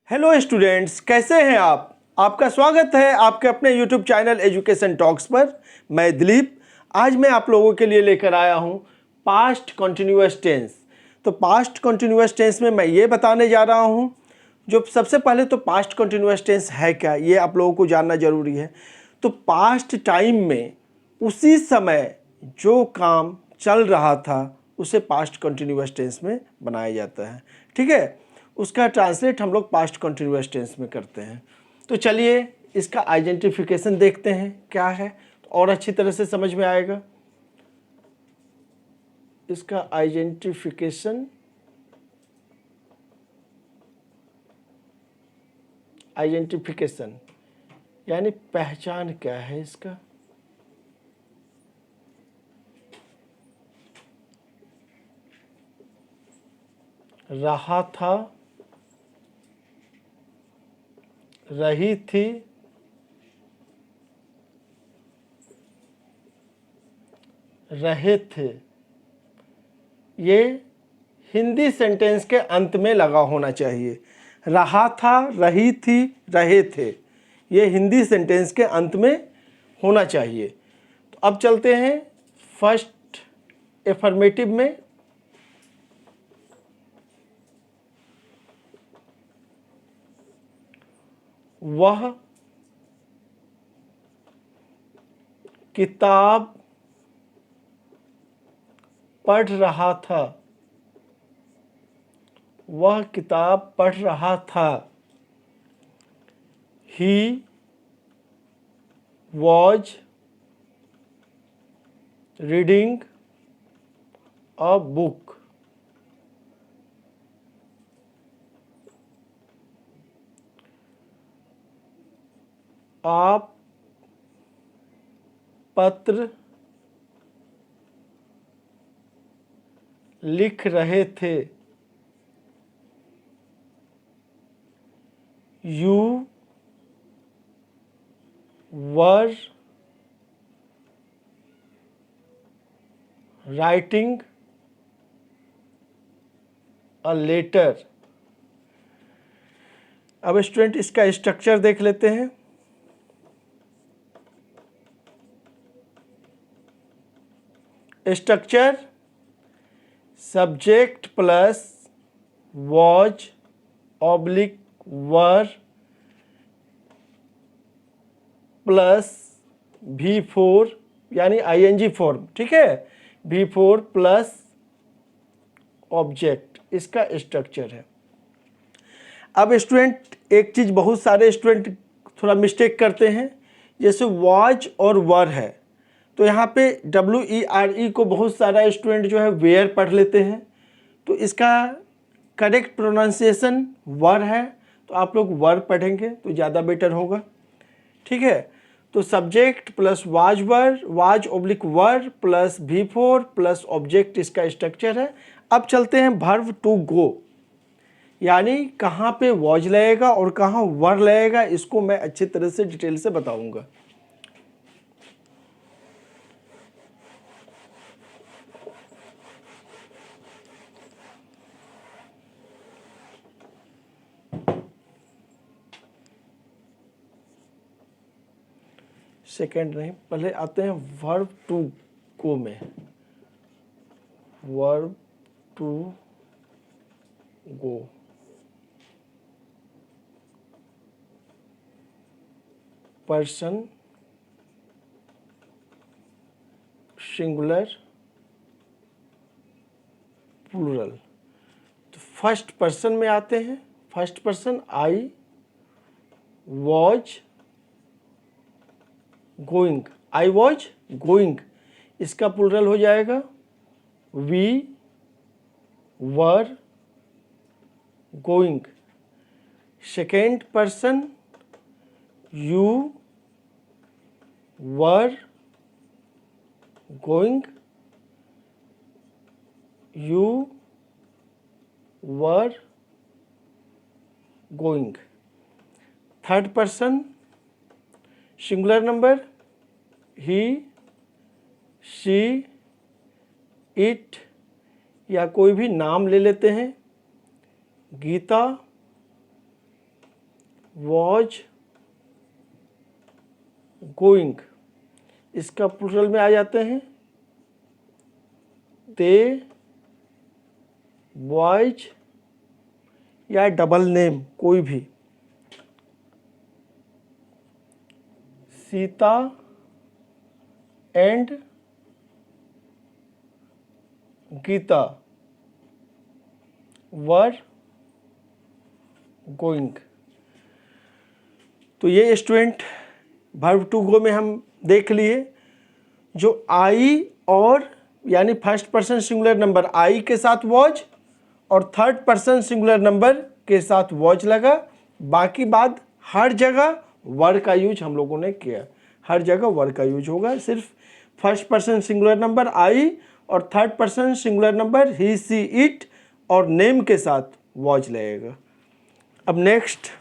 Hello students, कैसे हैं आप? आपका स्वागत है आपके अपने यूट्यूब चैनल एजुकेशन टॉक्स पर। मैं दिलीप। आज मैं आप लोगों के लिए लेकर आया हूं पास्ट कंटिन्यूअस टेंस। तो पास्ट कंटिन्यूअस टेंस में मैं ये बताने जा रहा हूं, जो सबसे पहले तो पास्ट कंटिन्यूअस टेंस है क्या, ये आप लोगों को जानना ज़रूरी है। तो पास्ट टाइम में उसी समय जो काम चल रहा था उसे पास्ट कंटिन्यूअस टेंस में बनाया जाता है। ठीक है, उसका ट्रांसलेट हम लोग पास्ट कंटिन्यूअस टेंस में करते हैं। तो चलिए इसका आइडेंटिफिकेशन देखते हैं क्या है, तो और अच्छी तरह से समझ में आएगा। इसका आइडेंटिफिकेशन यानी पहचान क्या है इसका। रहा था, रही थी, रहे थे, ये हिंदी सेंटेंस के अंत में लगा होना चाहिए। रहा था, रही थी, रहे थे, ये हिंदी सेंटेंस के अंत में होना चाहिए। तो अब चलते हैं फर्स्ट एफर्मेटिव में। वह किताब पढ़ रहा था। वह किताब पढ़ रहा था। He was reading a book. आप पत्र लिख रहे थे। You were writing a letter. अब स्टूडेंट इसका स्ट्रक्चर देख लेते हैं। Structure subject plus was oblique were plus V4 यानी ING फॉर्म। ठीक है, V4 प्लस ऑब्जेक्ट, इसका स्ट्रक्चर है। अब स्टूडेंट एक चीज़ बहुत सारे स्टूडेंट थोड़ा मिस्टेक करते हैं, जैसे वॉज और वर है, तो यहाँ पे WERE को बहुत सारा स्टूडेंट जो है वेयर पढ़ लेते हैं। तो इसका करेक्ट प्रोनाउंसिएशन वर है, तो आप लोग वर पढ़ेंगे तो ज़्यादा बेटर होगा। ठीक है, तो subject plus was were, was oblique were plus V4 plus object, इसका स्ट्रक्चर है। अब चलते हैं वर्ब टू गो, यानी कहाँ पे वॉज लगेगा और कहाँ वर लगेगा, इसको मैं अच्छी तरह से डिटेल से बताऊंगा। सेकेंड नहीं, पहले आते हैं वर्ब टू गो में। Verb to go, person singular plural. तो फर्स्ट पर्सन में आते हैं। First person I was going, I was going, इसका प्लूरल हो जाएगा we were going. Second person you were going, you were going. Third person singular number he she it, या कोई भी नाम ले लेते हैं, गीता वॉज गोइंग, इसका प्लूरल में आ जाते हैं दे बॉयज या डबल नेम कोई भी, Sita and Gita were going. तो ये स्टूडेंट वर्ब टू गो में हम देख लिए। जो आई और यानी फर्स्ट पर्सन सिंगुलर नंबर आई के साथ वॉज और थर्ड पर्सन सिंगुलर नंबर के साथ वॉज लगा, बाकी बात हर जगह वर का यूज हम लोगों ने किया, हर जगह वर का यूज होगा। सिर्फ फर्स्ट पर्सन सिंगुलर नंबर आई और third person singular number he see it और नेम के साथ वॉज लगेगा। अब नेक्स्ट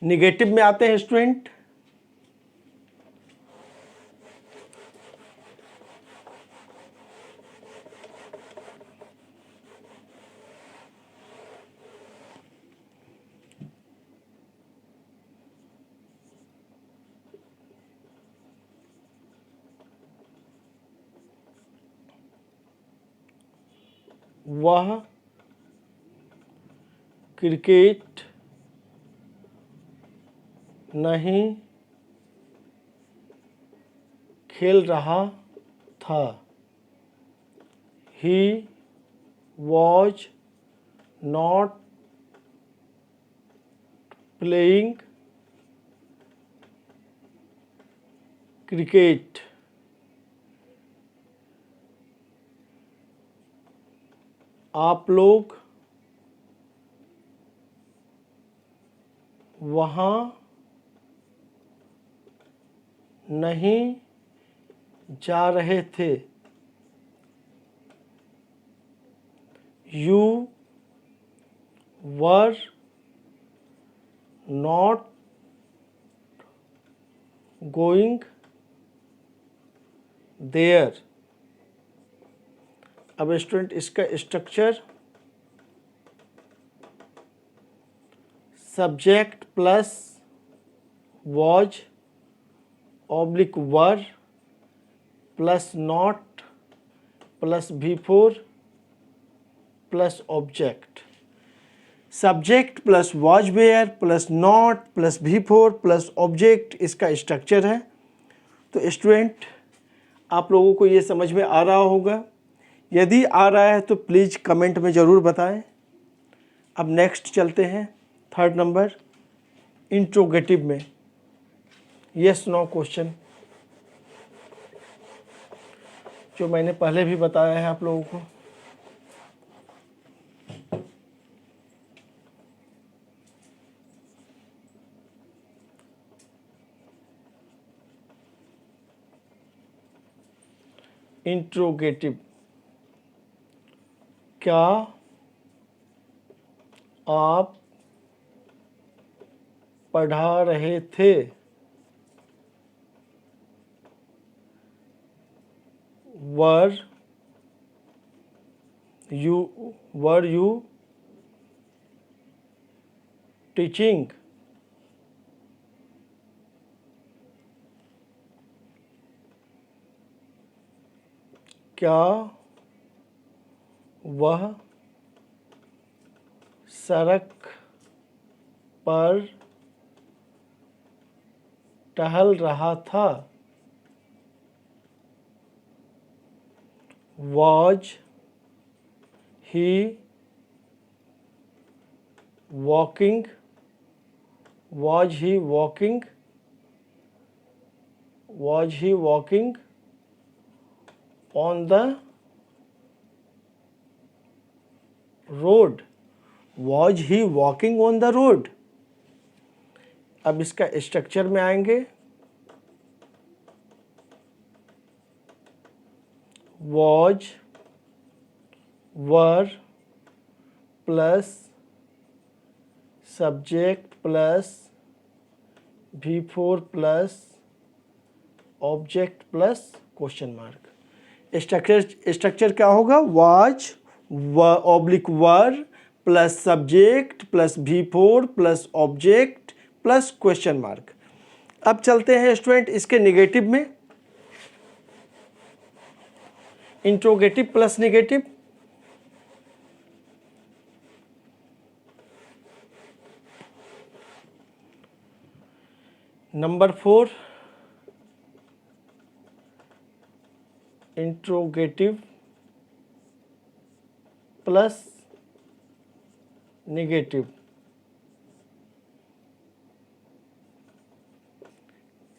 निगेटिव में आते हैं स्टूडेंट। वह क्रिकेट नहीं खेल रहा था, he was not playing cricket. आप लोग वहाँ नहीं जा रहे थे, you were not going there. अब स्टूडेंट इसका structure subject plus was oblique were plus not plus before plus object. Subject plus was were plus not plus before plus object इसका स्ट्रक्चर है। तो स्टूडेंट आप लोगों को ये समझ में आ रहा होगा, यदि आ रहा है तो प्लीज़ कमेंट में ज़रूर बताएं। अब नेक्स्ट चलते हैं थर्ड नंबर इंट्रोगेटिव में, यस नो क्वेश्चन, जो मैंने पहले भी बताया है आप लोगों को। इंट्रोगेटिव, क्या आप पढ़ा रहे थे, वर यू टीचिंग। क्या वह सड़क पर टहल रहा था, was he walking, was he walking, was he walking on the road, was he walking on the road. अब इसका स्ट्रक्चर में आएंगे, was were plus subject plus V4 plus object plus question mark. Structure क्या होगा, was oblique were plus subject plus V4 plus object plus question mark. अब चलते हैं student इसके निगेटिव में, interrogative plus negative. Number 4 interrogative plus negative.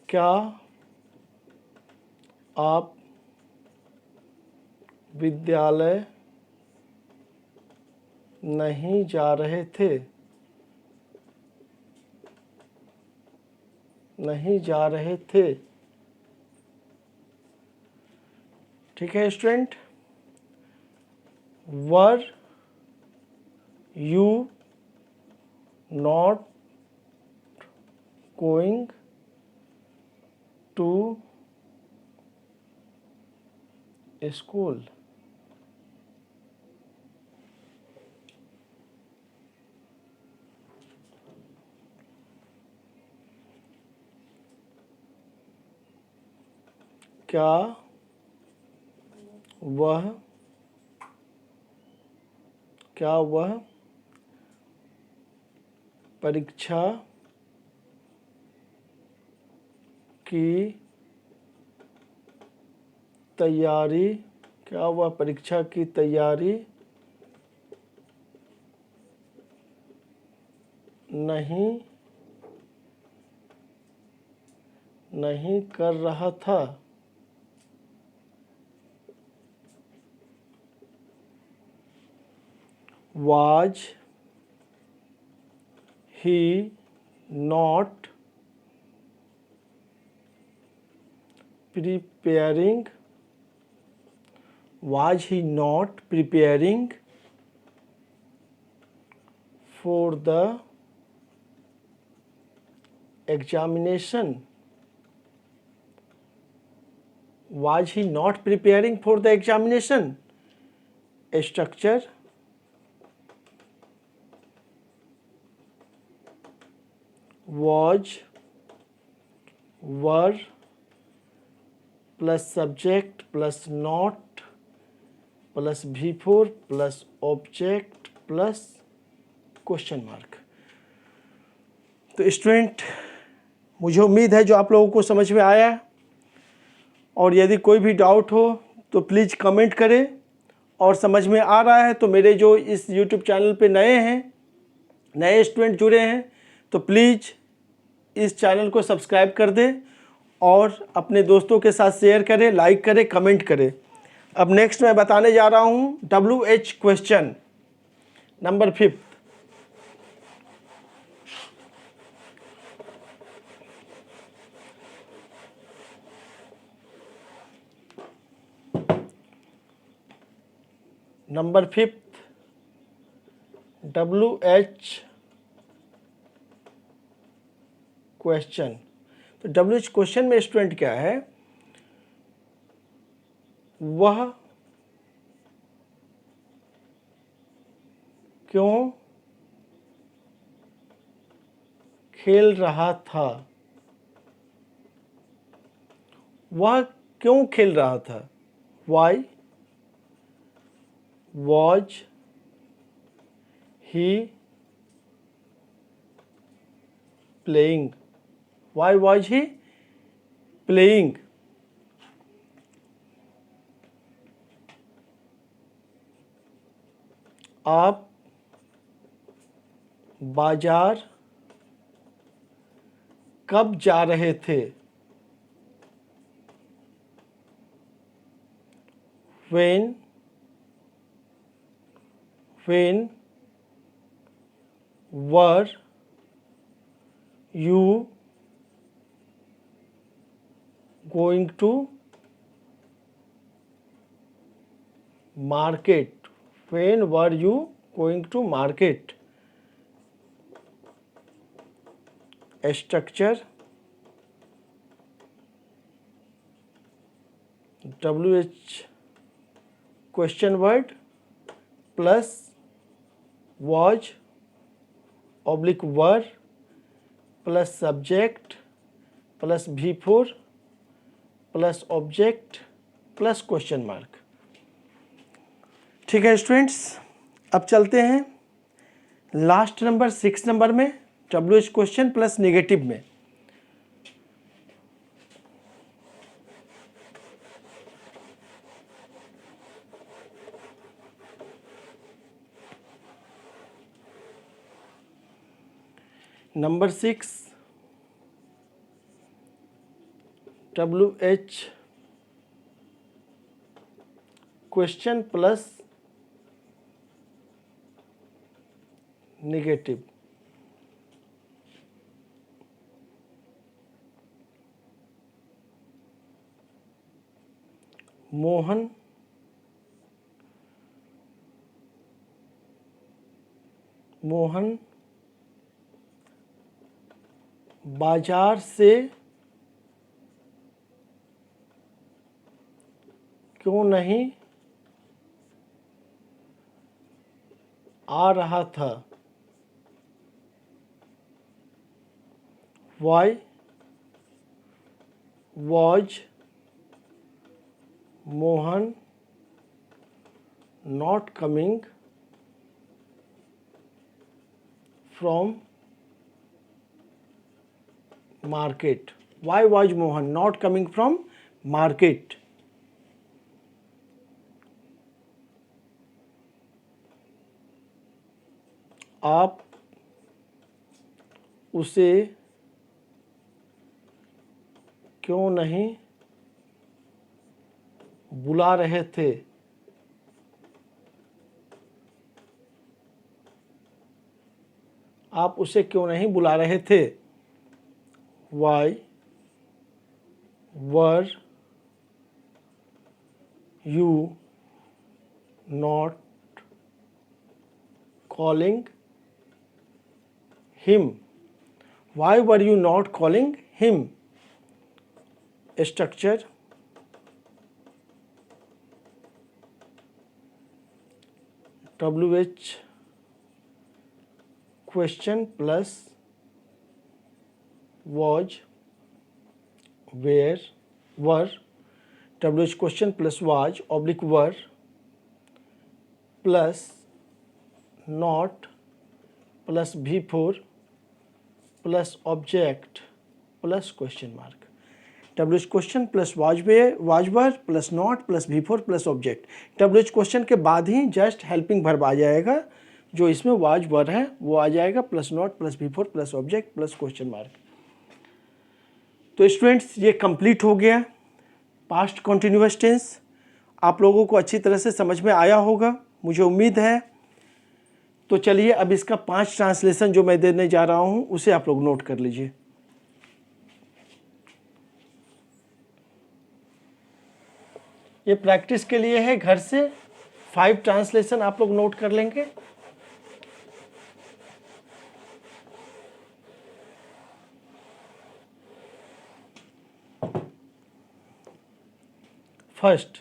क्या आप विद्यालय नहीं जा रहे थे? नहीं जा रहे थे। ठीक है student. Were you not going to school? क्या वह परीक्षा की तैयारी नहीं कर रहा था? Was he not preparing? Was he not preparing for the examination? Was he not preparing for the examination? Structure was, were plus subject plus not plus V4 plus object plus question mark. तो student मुझे उम्मीद है जो आप लोगों को समझ में आया है, और यदि कोई भी डाउट हो तो प्लीज़ कमेंट करें, और समझ में आ रहा है तो मेरे जो इस YouTube चैनल पे नए स्टूडेंट जुड़े हैं तो प्लीज़ इस चैनल को सब्सक्राइब कर दें और अपने दोस्तों के साथ शेयर करें, लाइक करें, कमेंट करें। अब नेक्स्ट मैं बताने जा रहा हूँ WH question number 5। Number 5 WH question. तो WH क्वेश्चन में स्टूडेंट क्या है, वह क्यों खेल रहा था? वह क्यों खेल रहा था? Why was he playing? Why was he playing? आप बाजार कब जा रहे थे? When were you going to market? When were you going to market? Structure WH question word plus was oblique were plus subject plus V4 plus object plus question mark. ठीक है students, अब चलते हैं लास्ट नंबर 6 नंबर में, WH question plus negative में। Number 6 WH question plus negative. Mohan बाजार से क्यों नहीं आ रहा था? Why was Mohan not coming from market? Why was Mohan not coming from market? आप उसे क्यों नहीं बुला रहे थे? आप उसे क्यों नहीं बुला रहे थे? Why were you not calling him? Why were you not calling him? Structure WH question plus was where were, WH question plus was oblique were plus not plus V4 plus object plus question mark। WH question plus was were plus not plus V4 plus object. WH question के बाद ही just helping verb आ जाएगा, जो इसमें was वर है वो आ जाएगा, plus not plus V4 plus object plus question mark. तो students ये कंप्लीट हो गया पास्ट कॉन्टिन्यूअस टेंस। आप लोगों को अच्छी तरह से समझ में आया होगा, मुझे उम्मीद है। तो चलिए अब इसका 5 ट्रांसलेशन जो मैं देने जा रहा हूँ उसे आप लोग नोट कर लीजिए। ये प्रैक्टिस के लिए है, घर से 5 ट्रांसलेशन आप लोग नोट कर लेंगे। फर्स्ट,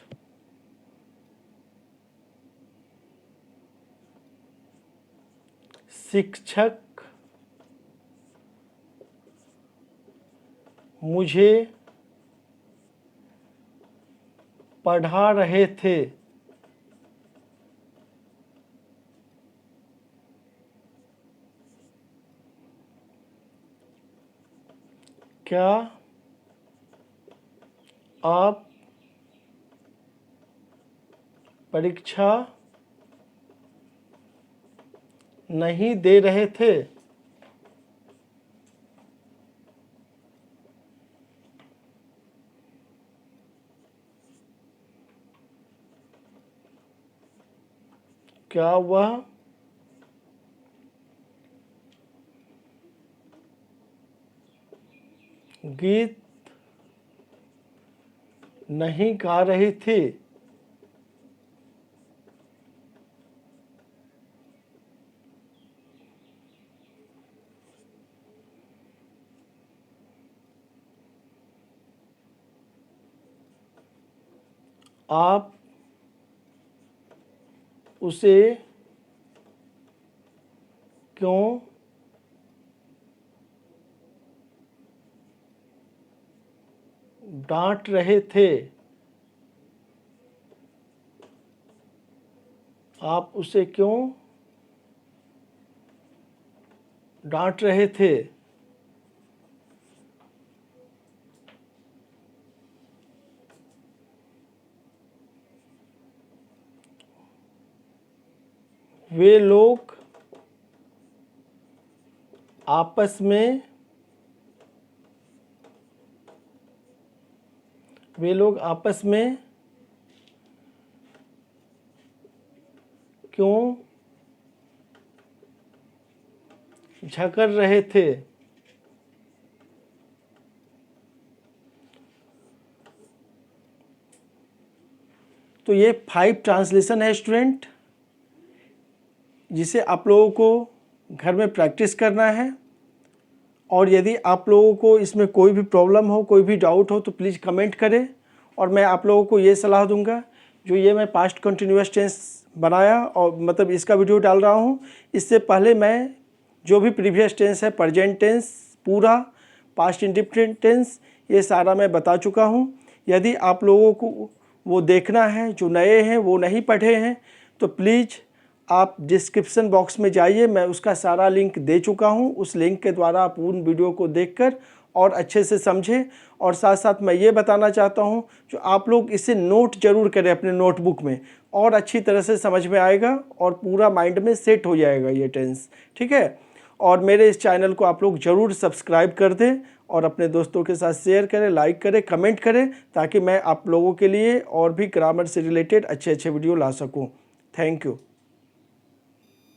शिक्षक मुझे पढ़ा रहे थे। क्या आप परीक्षा नहीं दे रहे थे? क्या वह गीत नहीं गा रही थी? आप उसे क्यों डांट रहे थे, आप उसे क्यों डांट रहे थे। वे लोग आपस में क्यों झगड़ रहे थे। तो ये 5 ट्रांसलेशन है स्टूडेंट, जिसे आप लोगों को घर में प्रैक्टिस करना है। और यदि आप लोगों को इसमें कोई भी प्रॉब्लम हो, कोई भी डाउट हो, तो प्लीज़ कमेंट करें। और मैं आप लोगों को ये सलाह दूंगा, जो ये मैं पास्ट कंटिन्यूअस टेंस बनाया और मतलब इसका वीडियो डाल रहा हूँ, इससे पहले मैं जो भी प्रीवियस टेंस है, प्रेजेंट टेंस पूरा, पास्ट इंडिफरेंट टेंस, ये सारा मैं बता चुका हूँ। यदि आप लोगों को वो देखना है, जो नए हैं वो नहीं पढ़े हैं, तो प्लीज़ आप डिस्क्रिप्शन बॉक्स में जाइए, मैं उसका सारा लिंक दे चुका हूँ। उस लिंक के द्वारा आप उन वीडियो को देखकर और अच्छे से समझें। और साथ साथ मैं ये बताना चाहता हूँ, जो आप लोग इसे नोट जरूर करें अपने नोटबुक में, और अच्छी तरह से समझ में आएगा और पूरा माइंड में सेट हो जाएगा ये टेंस, ठीक है। और मेरे इस चैनल को आप लोग ज़रूर सब्सक्राइब कर दें और अपने दोस्तों के साथ शेयर करें, लाइक करें, कमेंट करें, ताकि मैं आप लोगों के लिए और भी ग्रामर से रिलेटेड अच्छे अच्छे वीडियो ला सकूँ। Thank you.